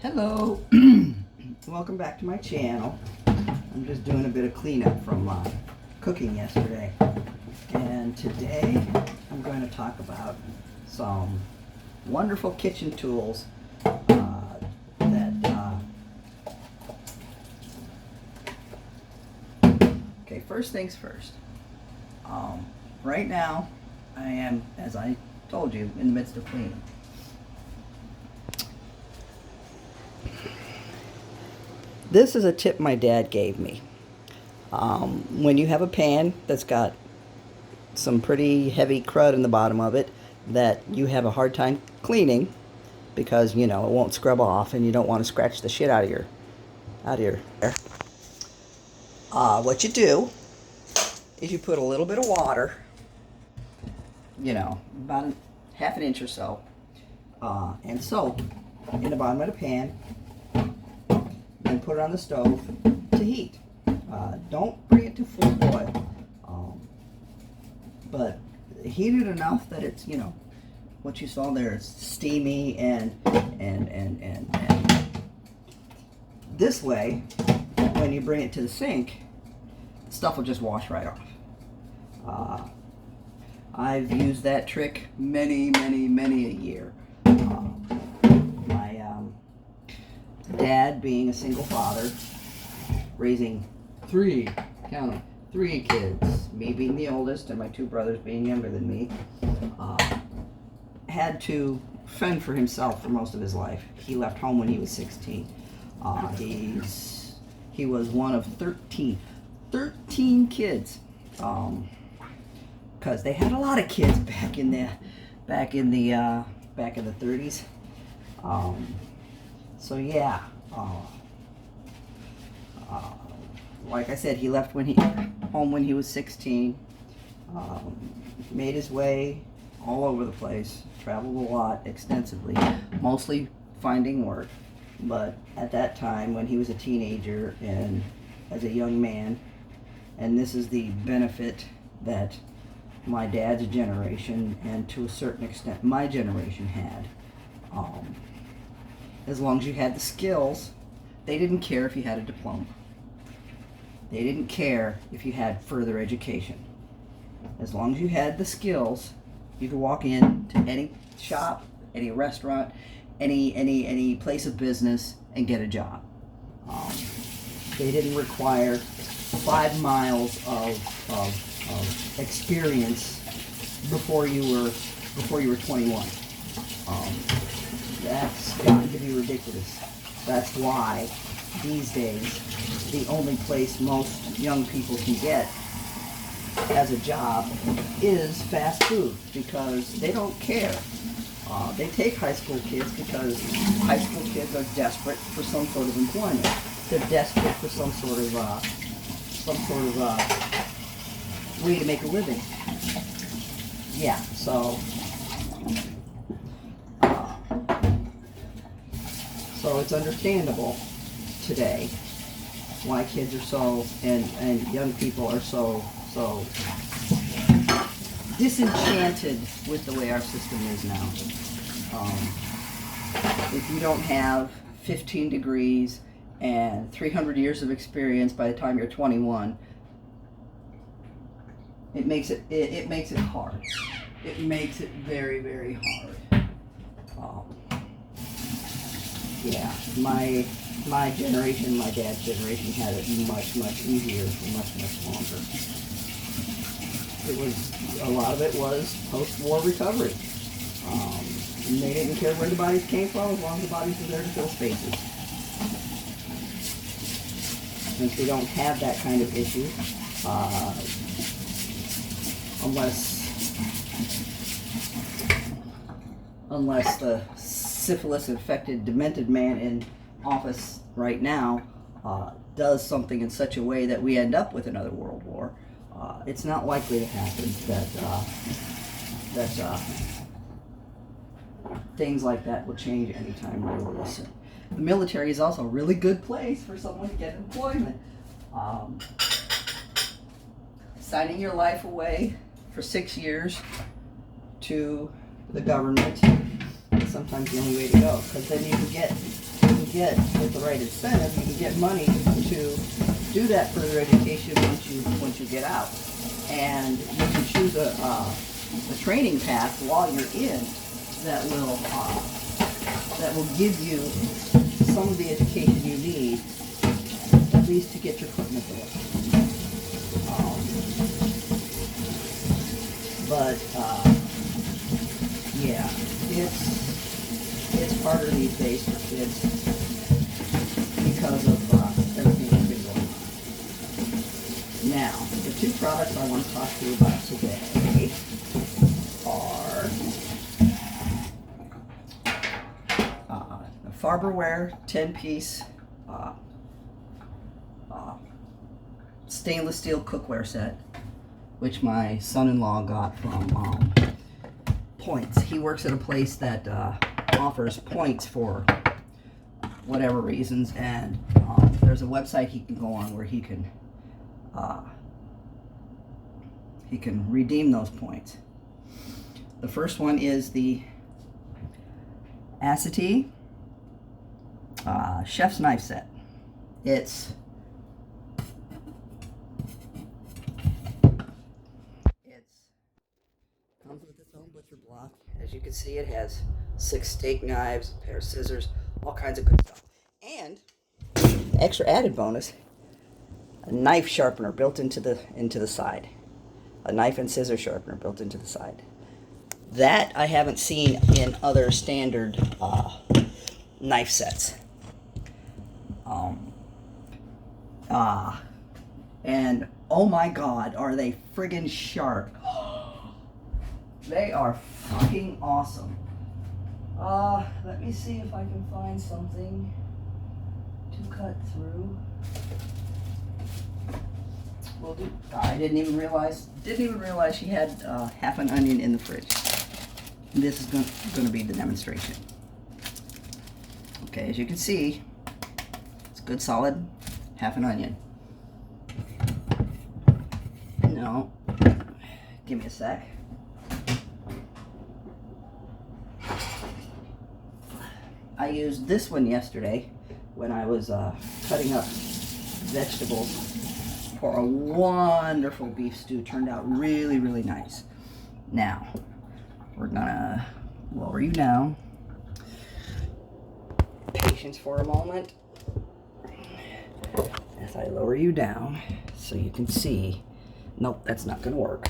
Hello, welcome back to my channel. I'm just doing a bit of cleanup from cooking yesterday, and today I'm going to talk about some wonderful kitchen tools okay, first things first. Right now I am, as I told you, in the midst of cleaning. This is a tip my dad gave me. When you have a pan that's got some pretty heavy crud in the bottom of it that you have a hard time cleaning because, you know, it won't scrub off and you don't want to scratch the shit out of your what you do is you put a little bit of water, you know, about half an inch or so, and soap in the bottom of the pan, and put it on the stove to heat. Don't bring it to full boil, but heat it enough that it's, you know, what you saw there is steamy and this way, when you bring it to the sink, stuff will just wash right off. I've used that trick many a year. My dad, being a single father, raising three kids, me being the oldest and my two brothers being younger than me, had to fend for himself for most of his life. He left home when he was 16. He was one of 13 kids, because they had a lot of kids back in the 30s. So yeah, like I said, he left home when he was 16. Made his way all over the place, traveled a lot, extensively, mostly finding work. But at that time, when he was a teenager and as a young man, and this is the benefit that my dad's generation, and to a certain extent my generation, had. As long as you had the skills, they didn't care if you had a diploma. They didn't care if you had further education. As long as you had the skills, you could walk in to any shop, any restaurant, any place of business and get a job. They didn't require 5 miles of experience before you were 21. That's gotten to be ridiculous. That's why these days the only place most young people can get as a job is fast food, because they don't care. They take high school kids because high school kids are desperate for some sort of employment. They're desperate for some sort of way to make a living. Yeah, so it's understandable today why kids are so, and young people are so disenchanted with the way our system is now. If you don't have 15 degrees and 300 years of experience by the time you're 21, it makes it hard. It makes it very hard. Yeah, my generation, my dad's generation had it much easier for much longer. A lot of it was post-war recovery. And they didn't care where the bodies came from as long as the bodies were there to fill spaces. Since we don't have that kind of issue, unless the syphilis-infected, demented man in office right now does something in such a way that we end up with another world war, it's not likely to happen that things like that will change anytime really soon. The military is also a really good place for someone to get employment. Signing your life away for 6 years to the government is sometimes the only way to go, because then you can get, with the right incentive, you can get money to do that further education once you get out. And you can choose a training path while you're in that will give you some of the education you need, at least to get your foot in the door. Yeah, it's harder these days for kids because of everything that's been going on. Now, the two products I want to talk to you about today are the Farberware 10-piece stainless steel cookware set, which my son-in-law got from Points. He works at a place that offers points for whatever reasons, and there's a website he can go on where he can redeem those points. The first one is the Asety chef's knife set. It comes with its own butcher block. As you can see, it has 6 steak knives, a pair of scissors, all kinds of good stuff. And extra added bonus, a knife sharpener built into the side. A knife and scissor sharpener built into the side. That I haven't seen in other standard knife sets. And oh my God, are they friggin' sharp. They are fucking awesome. Let me see if I can find something to cut through. Will do. I didn't even realize she had half an onion in the fridge. This is going to be the demonstration. Okay, as you can see, it's good solid half an onion. No, give me a sec. I used this one yesterday when I was cutting up vegetables for a wonderful beef stew. Turned out really, really nice. Now, we're gonna lower you down. Patience for a moment as I lower you down so you can see. Nope, that's not gonna work.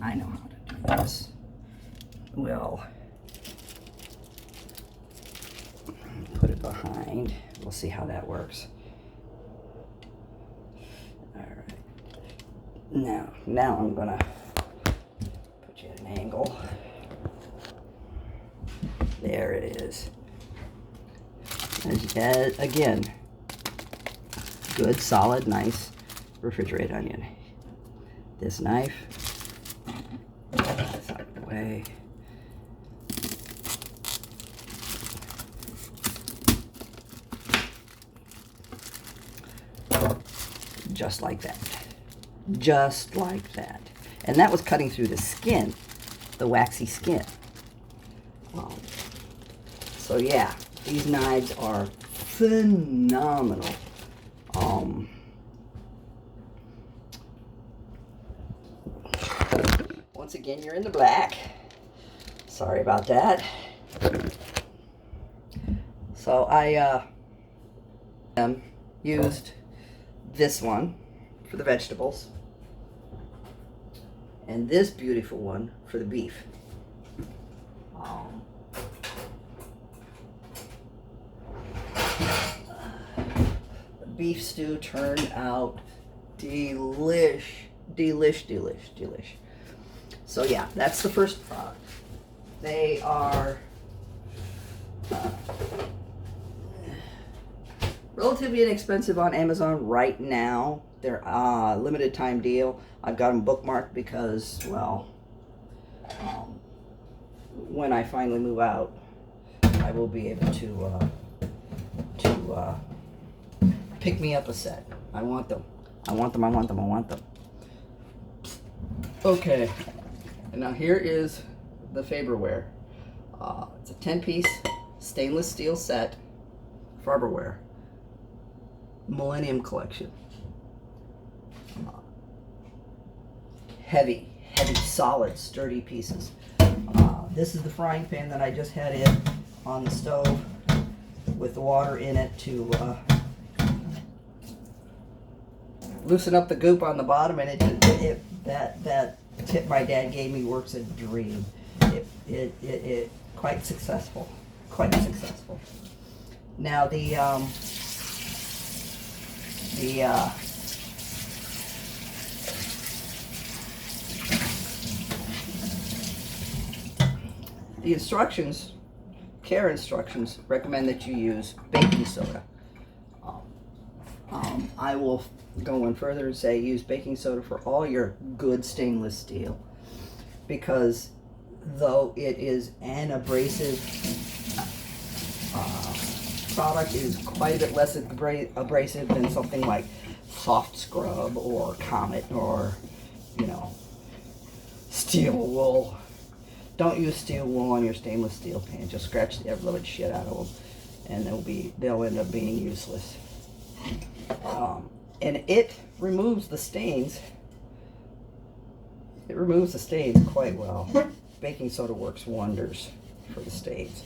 I know how to do this. We'll put it behind. We'll see how that works. All right. Now I'm gonna put you at an angle. There it is. And again, good, solid, nice refrigerated onion. This knife, that's out of the way. Just like that. Just like that. And that was cutting through the skin, the waxy skin. So yeah, these knives are phenomenal. Once again, you're in the black. Sorry about that. So I used this one for the vegetables and this beautiful one for the beef. The beef stew turned out delish. So yeah, that's the first product. They are relatively inexpensive on Amazon right now. They're a limited time deal. I've got them bookmarked because, well, when I finally move out, I will be able to pick me up a set. I want them. Okay, and now here is the Farberware. It's a 10-piece stainless steel set, Farberware, Millennium Collection. Heavy, solid, sturdy pieces. This is the frying pan that I just had in on the stove with the water in it to loosen up the goop on the bottom, and that tip my dad gave me works a dream. It quite successful, Now the instructions, care instructions, recommend that you use baking soda. I will go one further and say use baking soda for all your good stainless steel, because though it is an abrasive product, it is quite a bit less abrasive than something like soft scrub or Comet or, you know, steel wool. Don't use steel wool on your stainless steel pan. Just scratch the ever-loving shit out of them, and they'll end up being useless. And it removes the stains. It removes the stains quite well. Baking soda works wonders for the stains.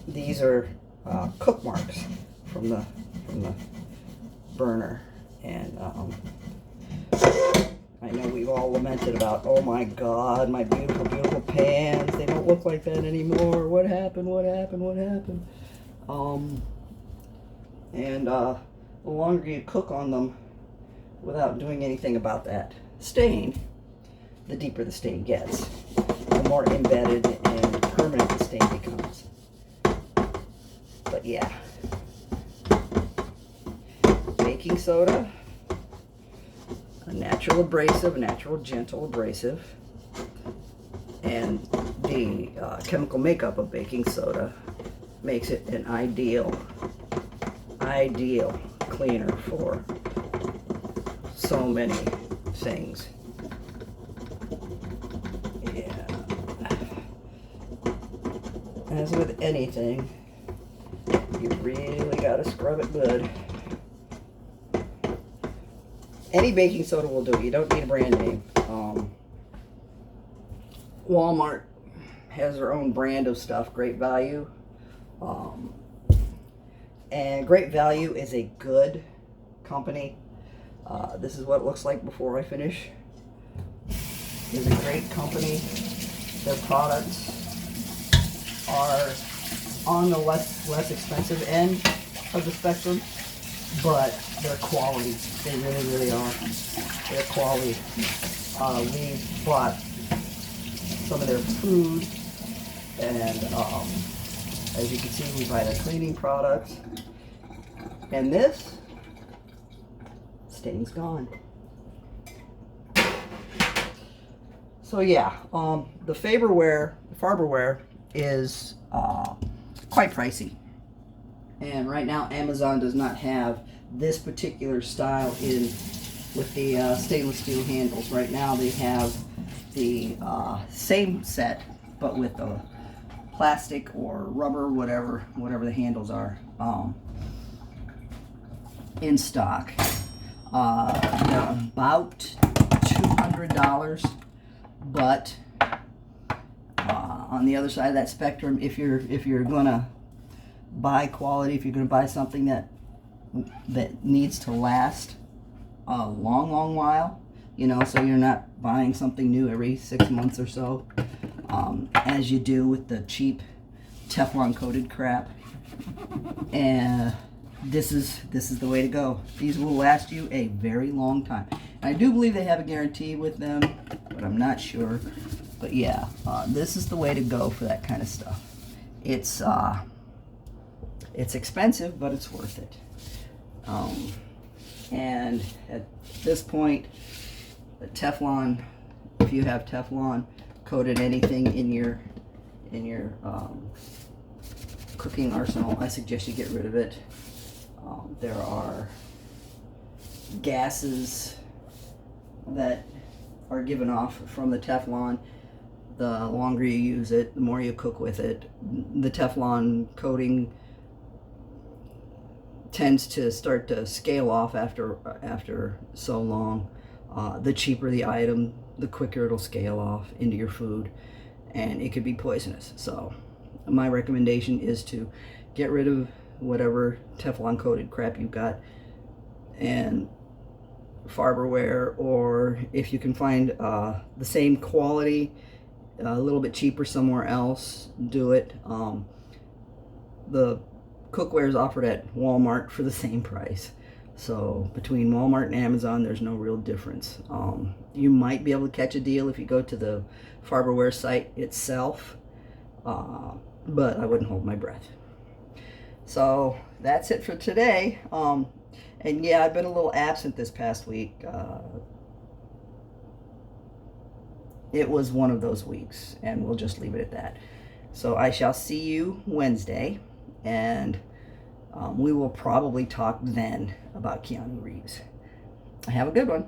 These are cook marks from the burner, and I know we've all lamented about, oh my God, my beautiful, beautiful pans, they don't look like that anymore. What happened? The longer you cook on them without doing anything about that stain, the deeper the stain gets, the more embedded and permanent the stain becomes. But yeah, baking soda, a natural abrasive, a natural gentle abrasive, and the chemical makeup of baking soda makes it an ideal cleaner for so many things. Yeah. As with anything, you really gotta scrub it good. Any baking soda will do. You don't need a brand name. Walmart has their own brand of stuff, Great Value. And Great Value is a good company. This is what it looks like before I finish. It's a great company. Their products are on the less expensive end of the spectrum, but they're quality. They really are. They're quality. We bought some of their food, and as you can see, we buy their cleaning products. And this stain's gone. So yeah, the Farberware is quite pricey. And right now Amazon does not have this particular style in with the stainless steel handles. Right now they have the same set, but with the plastic or rubber, whatever the handles are, in stock. They're about $200, but on the other side of that spectrum, if you're gonna buy quality, if you're gonna buy something that needs to last a long while, you know, so you're not buying something new every 6 months or so, as you do with the cheap Teflon coated crap. And this is the way to go. These will last you a very long time. And I do believe they have a guarantee with them, but I'm not sure. But yeah, this is the way to go for that kind of stuff. It's expensive, but it's worth it. And at this point, the Teflon, if you have Teflon coated anything in your cooking arsenal, I suggest you get rid of it. There are gases that are given off from the Teflon. The longer you use it, the more you cook with it. The Teflon coating tends to start to scale off after so long. The cheaper the item, the quicker it'll scale off into your food, and it could be poisonous. So my recommendation is to get rid of whatever Teflon coated crap you've got, and Farberware, or if you can find the same quality a little bit cheaper somewhere else, do it. The cookware is offered at Walmart for the same price. So between Walmart and Amazon, there's no real difference. You might be able to catch a deal if you go to the Farberware site itself, but I wouldn't hold my breath. So that's it for today. And yeah, I've been a little absent this past week. It was one of those weeks, and we'll just leave it at that. So I shall see you Wednesday, and we will probably talk then about Keanu Reeves. Have a good one.